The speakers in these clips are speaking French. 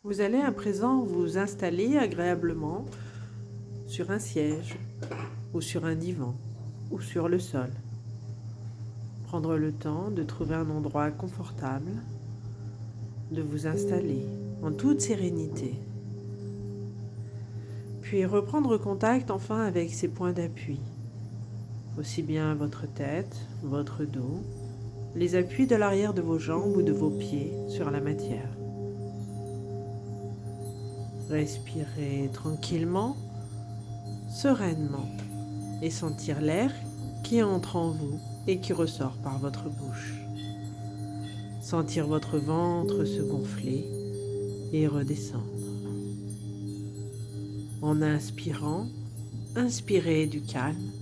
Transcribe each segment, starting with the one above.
Vous allez à présent vous installer agréablement sur un siège ou sur un divan ou sur le sol. Prendre le temps de trouver un endroit confortable, de vous installer en toute sérénité. Puis reprendre contact enfin avec ces points d'appui, aussi bien votre tête, votre dos, les appuis de l'arrière de vos jambes ou de vos pieds sur la matière. Respirez tranquillement, sereinement et sentir l'air qui entre en vous et qui ressort par votre bouche. Sentir votre ventre se gonfler et redescendre. En inspirant, inspirez du calme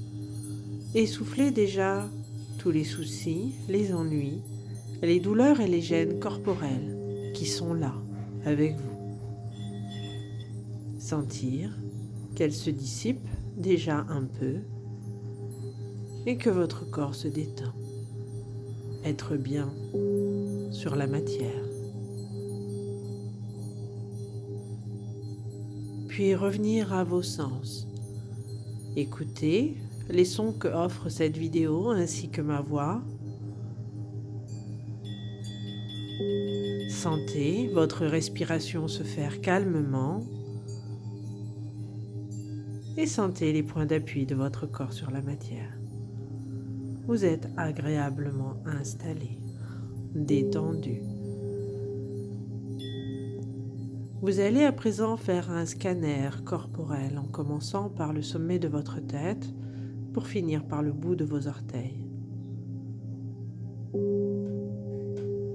et soufflez déjà tous les soucis, les ennuis, les douleurs et les gênes corporelles qui sont là avec vous. Sentir qu'elles se dissipent déjà un peu et que votre corps se détend. Être bien sur la matière. Puis revenir à vos sens. Écoutez les sons que offre cette vidéo ainsi que ma voix. Sentez votre respiration se faire calmement et sentez les points d'appui de votre corps sur la matière. Vous êtes agréablement installé, détendu. Vous allez à présent faire un scanner corporel en commençant par le sommet de votre tête pour finir par le bout de vos orteils.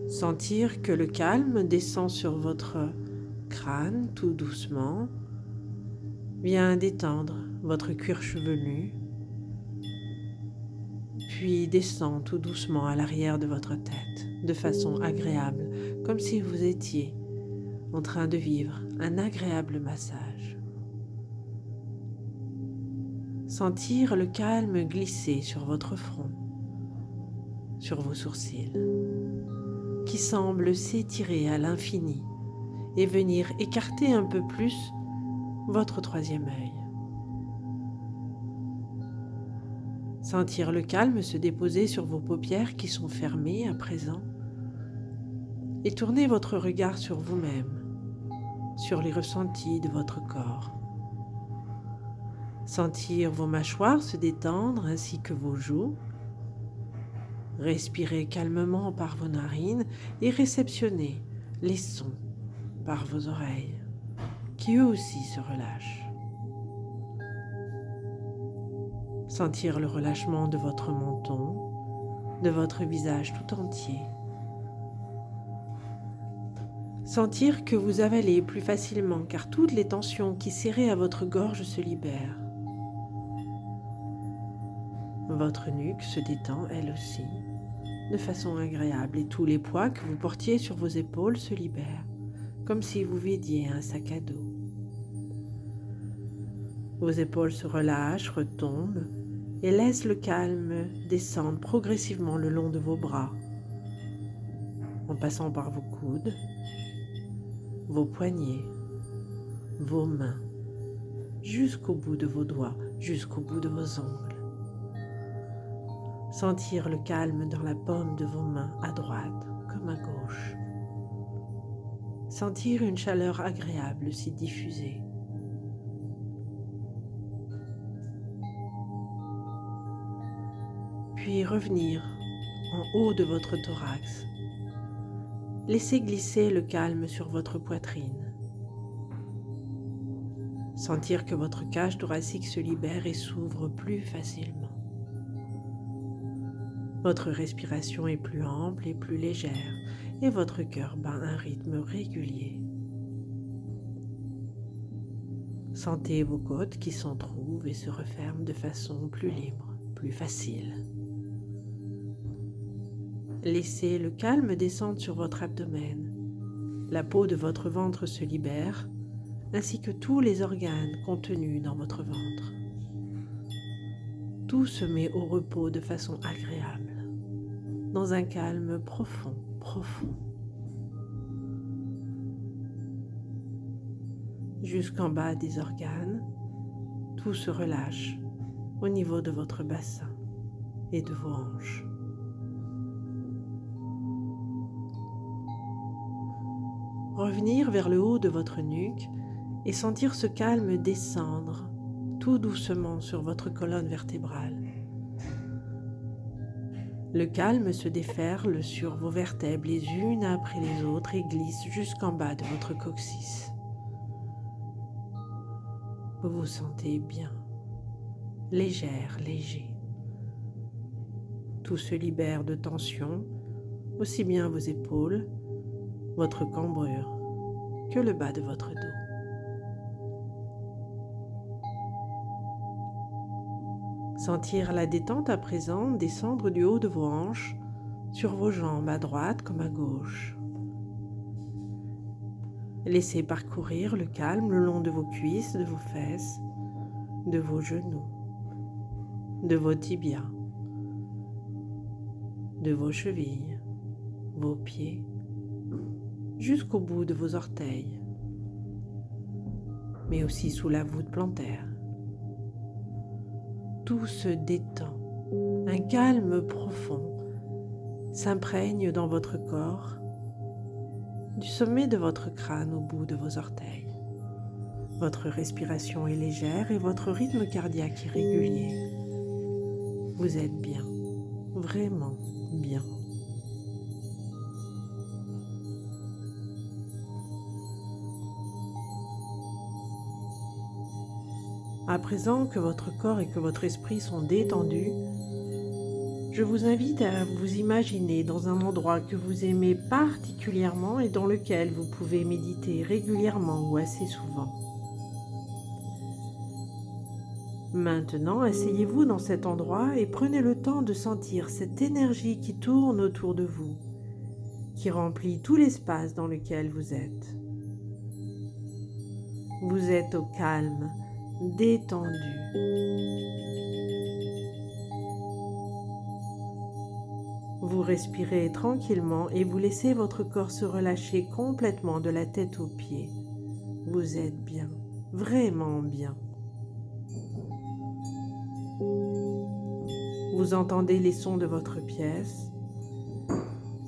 Sentir que le calme descend sur votre crâne tout doucement, vient détendre votre cuir chevelu, puis descend tout doucement à l'arrière de votre tête, de façon agréable, comme si vous étiez en train de vivre un agréable massage. Sentir le calme glisser sur votre front, sur vos sourcils, qui semblent s'étirer à l'infini et venir écarter un peu plus votre troisième œil. Sentir le calme se déposer sur vos paupières qui sont fermées à présent et tourner votre regard sur vous-même, sur les ressentis de votre corps. Sentir vos mâchoires se détendre ainsi que vos joues. Respirez calmement par vos narines et réceptionnez les sons par vos oreilles, qui eux aussi se relâchent. Sentir le relâchement de votre menton, de votre visage tout entier. Sentir que vous avalez plus facilement car toutes les tensions qui serraient à votre gorge se libèrent. Votre nuque se détend elle aussi, de façon agréable et tous les poids que vous portiez sur vos épaules se libèrent, comme si vous vidiez un sac à dos. Vos épaules se relâchent, retombent et laissent le calme descendre progressivement le long de vos bras, en passant par vos coudes, vos poignets, vos mains, jusqu'au bout de vos doigts, jusqu'au bout de vos ongles. Sentir le calme dans la paume de vos mains à droite comme à gauche. Sentir une chaleur agréable s'y diffuser. Puis revenir en haut de votre thorax. Laissez glisser le calme sur votre poitrine. Sentir que votre cage thoracique se libère et s'ouvre plus facilement. Votre respiration est plus ample et plus légère et votre cœur bat un rythme régulier. Sentez vos côtes qui s'entrouvent et se referment de façon plus libre, plus facile. Laissez le calme descendre sur votre abdomen. La peau de votre ventre se libère, ainsi que tous les organes contenus dans votre ventre. Tout se met au repos de façon agréable, dans un calme profond, profond. jusqu'en bas des organes. Tout se relâche au niveau de votre bassin et de vos hanches. Revenir vers le haut de votre nuque et sentir ce calme descendre tout doucement sur votre colonne vertébrale. Le calme se déferle sur vos vertèbres les unes après les autres et glisse jusqu'en bas de votre coccyx. Vous vous sentez bien, légère, léger. Tout se libère de tension, aussi bien vos épaules, votre cambrure, que le bas de votre dos. Sentir la détente à présent descendre du haut de vos hanches sur vos jambes à droite comme à gauche. Laissez parcourir le calme le long de vos cuisses, de vos fesses, de vos genoux, de vos tibias, de vos chevilles, vos pieds, jusqu'au bout de vos orteils, mais aussi sous la voûte plantaire. Tout se détend, un calme profond s'imprègne dans votre corps, du sommet de votre crâne au bout de vos orteils. Votre respiration est légère et votre rythme cardiaque est régulier. Vous êtes bien, vraiment bien. À présent que votre corps et que votre esprit sont détendus, je vous invite à vous imaginer dans un endroit que vous aimez particulièrement et dans lequel vous pouvez méditer régulièrement ou assez souvent. Maintenant, asseyez-vous dans cet endroit et prenez le temps de sentir cette énergie qui tourne autour de vous, qui remplit tout l'espace dans lequel vous êtes. Vous êtes au calme, détendu. Vous respirez tranquillement et vous laissez votre corps se relâcher complètement de la tête aux pieds. Vous êtes bien, vraiment bien. Vous entendez les sons de votre pièce,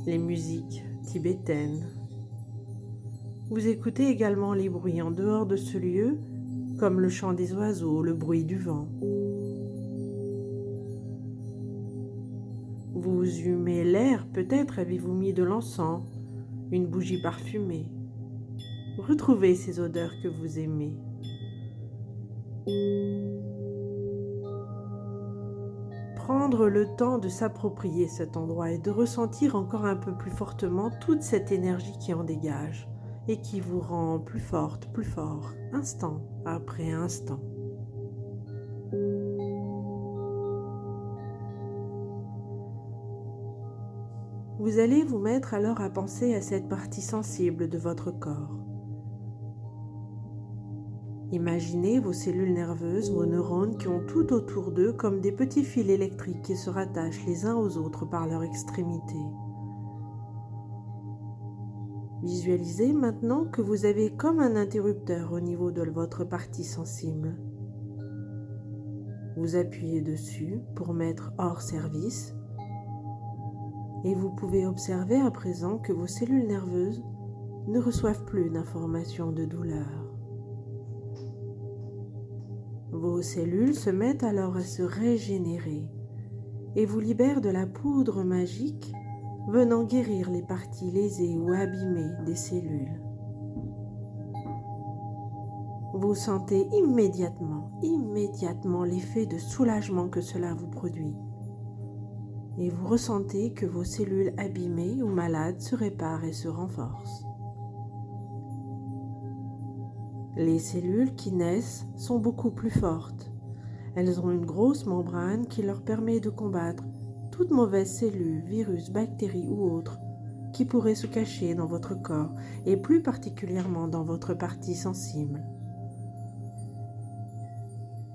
les musiques tibétaines. Vous écoutez également les bruits en dehors de ce lieu, comme le chant des oiseaux, le bruit du vent. Vous humez l'air, peut-être avez-vous mis de l'encens, une bougie parfumée. Retrouvez ces odeurs que vous aimez. Prendre le temps de s'approprier cet endroit et de ressentir encore un peu plus fortement toute cette énergie qui en dégage et qui vous rend plus forte, plus fort, instant après instant. Vous allez vous mettre alors à penser à cette partie sensible de votre corps. Imaginez vos cellules nerveuses, vos neurones qui ont tout autour d'eux comme des petits fils électriques qui se rattachent les uns aux autres par leur extrémité. Visualisez maintenant que vous avez comme un interrupteur au niveau de votre partie sensible. Vous appuyez dessus pour mettre hors service et vous pouvez observer à présent que vos cellules nerveuses ne reçoivent plus d'informations de douleur. Vos cellules se mettent alors à se régénérer et vous libèrent de la poudre magique venant guérir les parties lésées ou abîmées des cellules. Vous sentez immédiatement l'effet de soulagement que cela vous produit. Et vous ressentez que vos cellules abîmées ou malades se réparent et se renforcent. Les cellules qui naissent sont beaucoup plus fortes. Elles ont une grosse membrane qui leur permet de combattre toute mauvaise cellule, virus, bactéries ou autres qui pourraient se cacher dans votre corps et plus particulièrement dans votre partie sensible.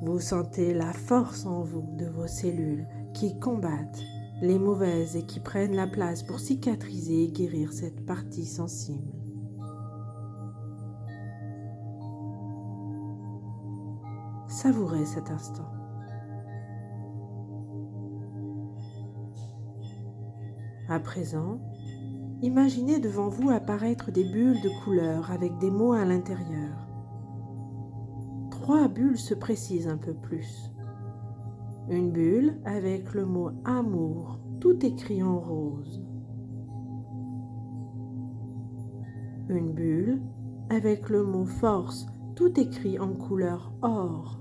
Vous sentez la force en vous de vos cellules qui combattent les mauvaises et qui prennent la place pour cicatriser et guérir cette partie sensible. Savourez cet instant. À présent, imaginez devant vous apparaître des bulles de couleur avec des mots à l'intérieur. 3 bulles se précisent un peu plus. Une bulle avec le mot amour, tout écrit en rose. Une bulle avec le mot force, tout écrit en couleur or.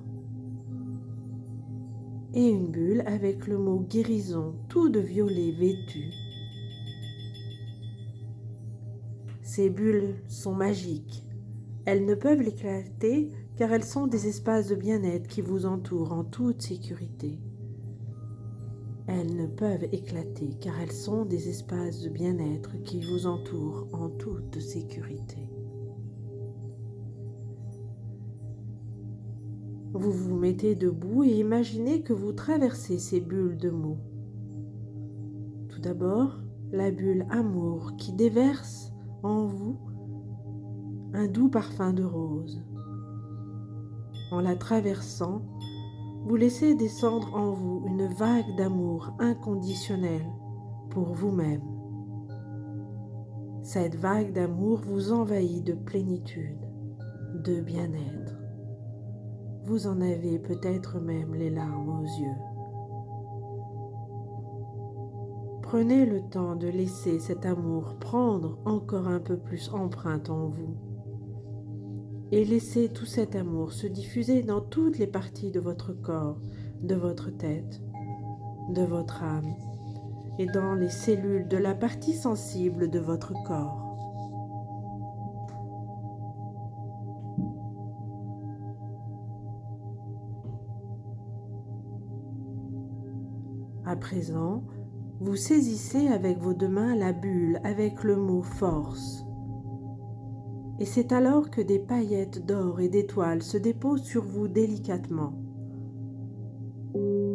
Et une bulle avec le mot guérison, tout de violet vêtu. Ces bulles sont magiques. Elles ne peuvent éclater car elles sont des espaces de bien-être qui vous entourent en toute sécurité. Elles ne peuvent éclater car elles sont des espaces de bien-être qui vous entourent en toute sécurité. Vous vous mettez debout et imaginez que vous traversez ces bulles de mots. Tout d'abord, la bulle amour qui déverse en vous un doux parfum de rose. En la traversant, vous laissez descendre en vous une vague d'amour inconditionnel pour vous-même. Cette vague d'amour vous envahit de plénitude, de bien-être. Vous en avez peut-être même les larmes aux yeux. Prenez le temps de laisser cet amour prendre encore un peu plus empreinte en vous. Et laissez tout cet amour se diffuser dans toutes les parties de votre corps, de votre tête, de votre âme et dans les cellules de la partie sensible de votre corps. À présent, vous saisissez avec vos 2 mains la bulle avec le mot force. Et c'est alors que des paillettes d'or et d'étoiles se déposent sur vous délicatement.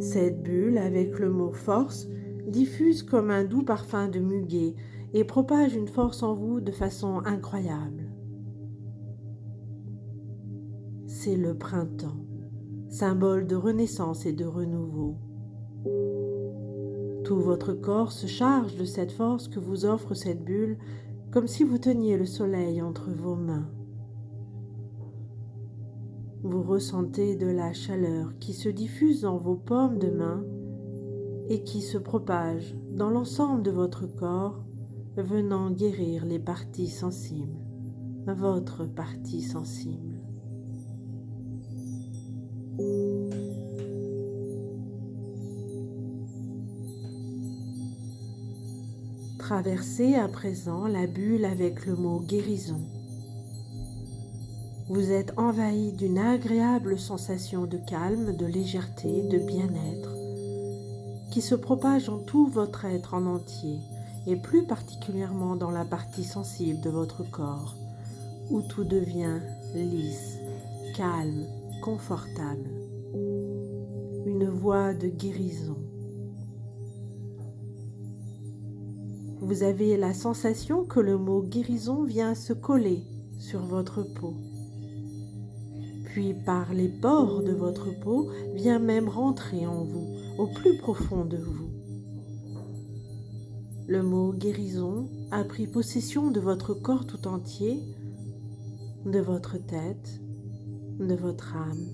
Cette bulle avec le mot force diffuse comme un doux parfum de muguet et propage une force en vous de façon incroyable. C'est le printemps, symbole de renaissance et de renouveau. Tout votre corps se charge de cette force que vous offre cette bulle, comme si vous teniez le soleil entre vos mains. Vous ressentez de la chaleur qui se diffuse dans vos paumes de main et qui se propage dans l'ensemble de votre corps, venant guérir les parties sensibles, votre partie sensible. Traversez à présent la bulle avec le mot guérison. Vous êtes envahi d'une agréable sensation de calme, de légèreté, de bien-être, qui se propage en tout votre être en entier, et plus particulièrement dans la partie sensible de votre corps, où tout devient lisse, calme, confortable. Une voie de guérison. Vous avez la sensation que le mot guérison vient se coller sur votre peau. Puis par les pores de votre peau vient même rentrer en vous, au plus profond de vous. Le mot guérison a pris possession de votre corps tout entier, de votre tête, de votre âme,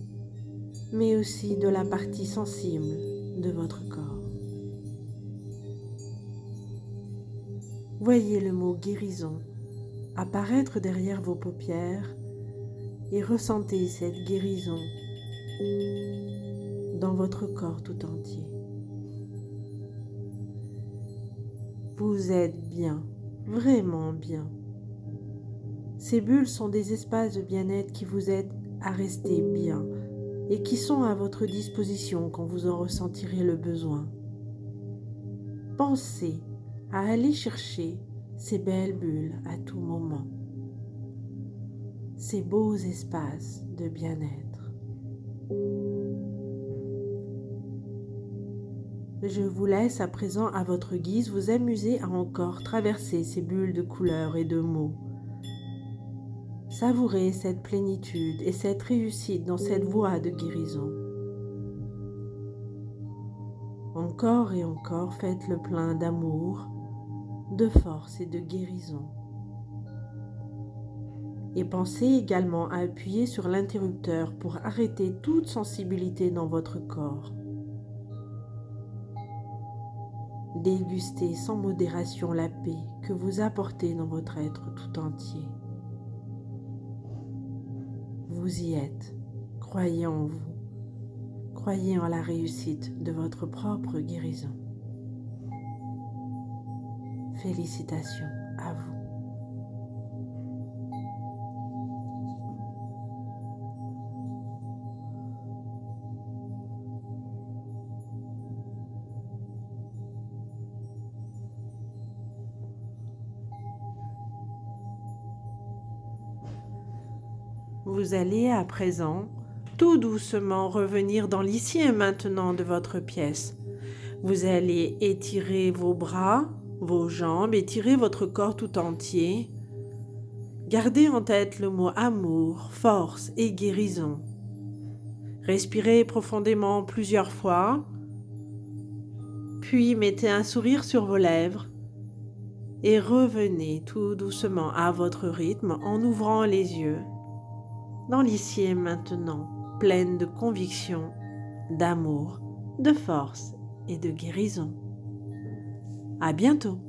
mais aussi de la partie sensible de votre corps. Voyez le mot guérison apparaître derrière vos paupières et ressentez cette guérison dans votre corps tout entier. Vous êtes bien, vraiment bien. Ces bulles sont des espaces de bien-être qui vous aident à rester bien et qui sont à votre disposition quand vous en ressentirez le besoin. Pensez à aller chercher ces belles bulles à tout moment, ces beaux espaces de bien-être. Je vous laisse à présent à votre guise vous amuser à encore traverser ces bulles de couleurs et de mots. Savourez cette plénitude et cette réussite dans cette voie de guérison. Encore et encore, faites le plein d'amour, de force et de guérison. Et pensez également à appuyer sur l'interrupteur pour arrêter toute sensibilité dans votre corps. Dégustez sans modération la paix que vous apportez dans votre être tout entier. Vous y êtes, croyez en vous, croyez en la réussite de votre propre guérison. Félicitations à vous. Vous allez à présent tout doucement revenir dans l'ici et maintenant de votre pièce. Vous allez étirer vos bras, vos jambes, étirer votre corps tout entier. Gardez en tête le mot amour, force et guérison. Respirez profondément plusieurs fois, puis mettez un sourire sur vos lèvres et revenez tout doucement à votre rythme en ouvrant les yeux. Dans l'ici et maintenant, pleine de conviction, d'amour, de force et de guérison. À bientôt!